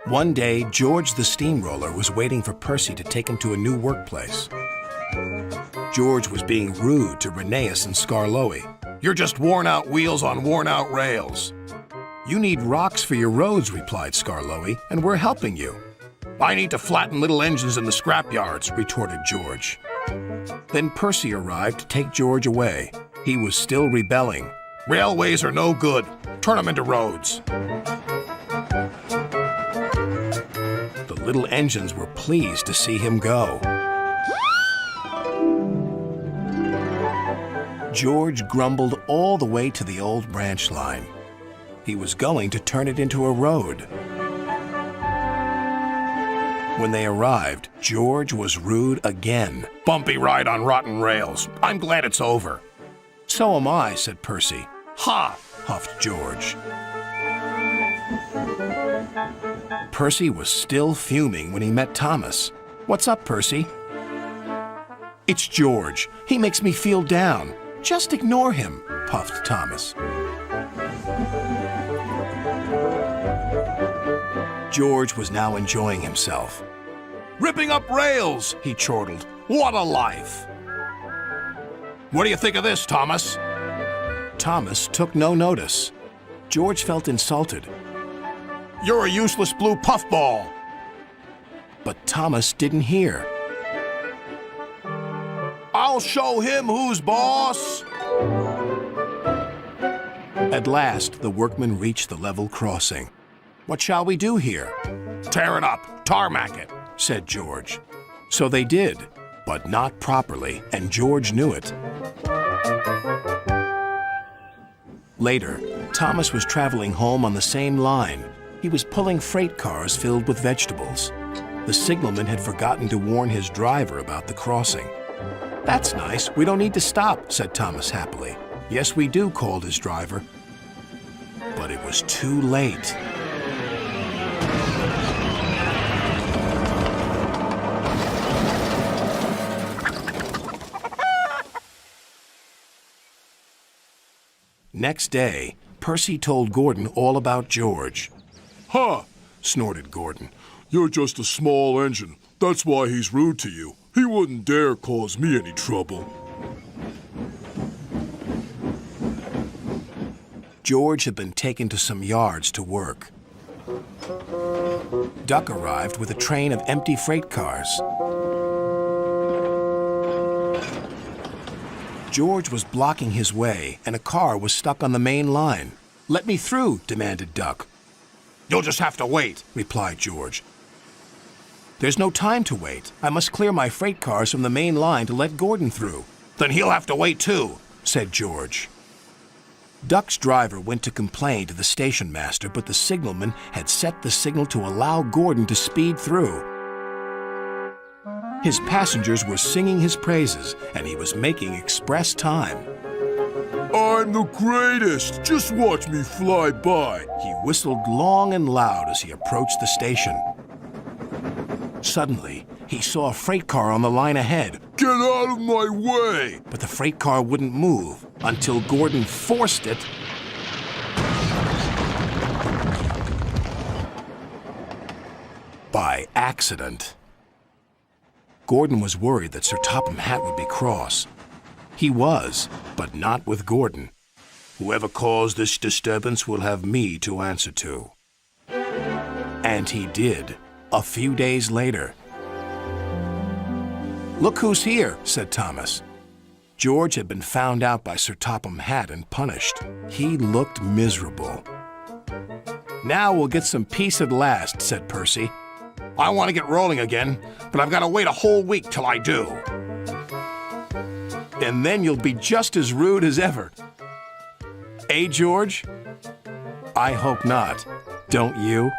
One day, George the steamroller was waiting for Percy to take him to a new workplace. George was being rude to Rheneas and Skarloey. "You're just worn-out wheels on worn-out rails." "You need rocks for your roads," replied Skarloey, "and we're helping you." "I need to flatten little engines in the scrapyards," retorted George. Then Percy arrived to take George away. He was still rebelling. "Railways are no good. Turn them into roads." The little engines were pleased to see him go. George grumbled all the way to the old branch line. He was going to turn it into a road. When they arrived, George was rude again. "Bumpy ride on rotten rails. I'm glad it's over." "So am I," said Percy. "Ha!" huffed George. Percy was still fuming when he met Thomas. "What's up, Percy?" "It's George. He makes me feel down." "Just ignore him," puffed Thomas. George was now enjoying himself. "Ripping up rails," he chortled. "What a life!" "What do you think of this, Thomas?" Thomas took no notice. George felt insulted. "You're a useless blue puffball." But Thomas didn't hear. "I'll show him who's boss." At last, the workmen reached the level crossing. "What shall we do here?" "Tear it up, tarmac it," said George. So they did, but not properly, and George knew it. Later, Thomas was traveling home on the same line. He was pulling freight cars filled with vegetables. The signalman had forgotten to warn his driver about the crossing. "That's nice. We don't need to stop," said Thomas happily. "Yes, we do," called his driver. But it was too late. Next day, Percy told Gordon all about George. "Ha!" snorted Gordon. "You're just a small engine. That's why he's rude to you. He wouldn't dare cause me any trouble." George had been taken to some yards to work. Duck arrived with a train of empty freight cars. George was blocking his way, and a car was stuck on the main line. "Let me through," demanded Duck. "You'll just have to wait," replied George. "There's no time to wait. I must clear my freight cars from the main line to let Gordon through." "Then he'll have to wait too," said George. Duck's driver went to complain to the station master, but the signalman had set the signal to allow Gordon to speed through. His passengers were singing his praises, and he was making express time. "I'm the greatest! Just watch me fly by!" He whistled long and loud as he approached the station. Suddenly, he saw a freight car on the line ahead. "Get out of my way!" But the freight car wouldn't move until Gordon forced it. By accident. Gordon was worried that Sir Topham Hatt would be cross. He was, but not with Gordon. "Whoever caused this disturbance will have me to answer to." And he did, a few days later. "Look who's here," said Thomas. George had been found out by Sir Topham Hatt and punished. He looked miserable. "Now we'll get some peace at last," said Percy. "I want to get rolling again, but I've got to wait a whole week till I do." "And then you'll be just as rude as ever." "Eh, George?" "I hope not. Don't you?"